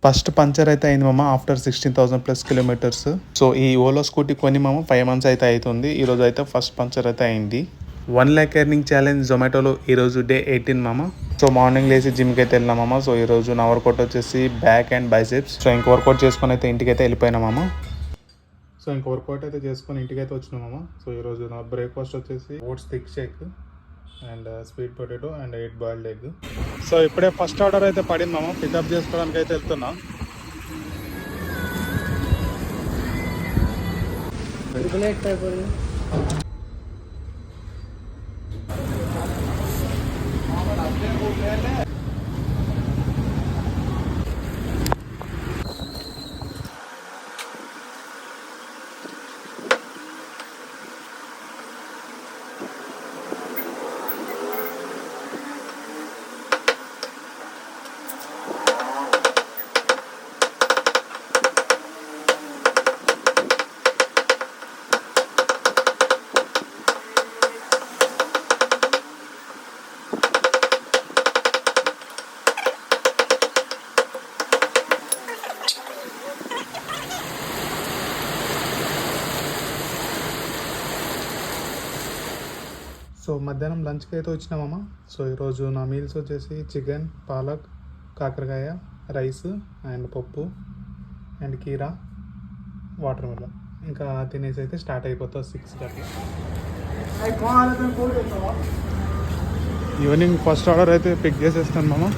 First puncture అయితే అయింది మామ ఆఫ్టర్ 16,000+ కిలోమీటర్స్. సో ఈ ఓలో స్కూటీ కొని మామ 5 months అయితే అవుతుంది. ఈరోజు అయితే ఫస్ట్ పంచర్ అయితే అయింది. 1 lakh ఎర్నింగ్ ఛాలెంజ్ జొమాటోలో ఈరోజు డే 18 మామ. సో మార్నింగ్ లేసి జిమ్కి అయితే వెళ్ళినా మామ. సో ఈరోజు నా వర్కౌట్ వచ్చేసి బ్యాక్ అండ్ బైసెప్స్. సో ఇంక వర్కౌట్ చేసుకొని అయితే ఇంటికి అయితే వెళ్ళిపోయినా మామ. సో ఇంక వర్కౌట్ అయితే చేసుకొని ఇంటికి అయితే వచ్చినా మామ. సో ఈరోజు నా బ్రేక్ఫాస్ట్ వచ్చేసి oats thick shake and sweet potato and 8 boiled egg. So ఇప్పుడే ఫస్ట్ ఆర్డర్ అయితే పడింది మామ. పికప్ చేసుకోవడానికి అయితే వెళ్తున్నా. సో మధ్యాహ్నం లంచ్కి అయితే వచ్చినామమ్మ. సో ఈరోజు నా మీల్స్ వచ్చేసి చికెన్, పాలక్, కాకరకాయ, రైస్ అండ్ పప్పు అండ్ కీరా, వాటర్ మిలన్. ఇంకా తినేసి అయితే స్టార్ట్ అయిపోతుంది 6:30. ఈవినింగ్ ఫస్ట్ ఆర్డర్ అయితే పిక్ చేసేస్తాను మామ.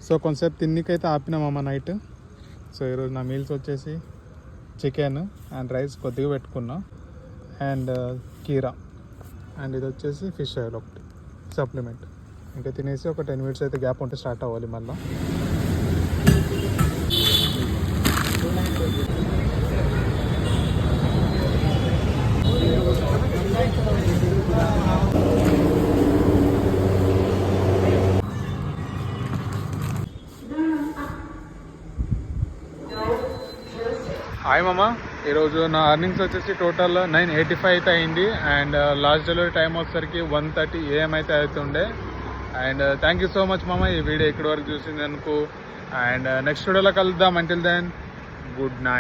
సో కొంతసేపు తిన్నికైతే ఆపినామమ్మ నైట్. సో ఈరోజు నా మీల్స్ వచ్చేసి చికెన్ అండ్ రైస్ కొద్దిగా పెట్టుకున్నా అండ్ కీరా అండ్ ఇది వచ్చేసి ఫిష్ ఆయిల్ ఒకటి సప్లిమెంట్. ఇంకా తినేసి ఒక 10 minutes అయితే గ్యాప్ ఉంటే స్టార్ట్ అవ్వాలి మళ్ళీ. హాయ్ మామ. ఈరోజు నా అర్నింగ్స్ వచ్చేసి టోటల్ 985 అయితే అయింది. అండ్ లాస్ట్ డెలివరీ టైం వచ్చేసరికి 1:30 AM అయితే అవుతుండే. And thank you so much మామ ఈ వీడియో ఇక్కడి వరకు చూసింది అనుకో. అండ్ నెక్స్ట్ వీడియోలో కలుద్దాం. Until then good night.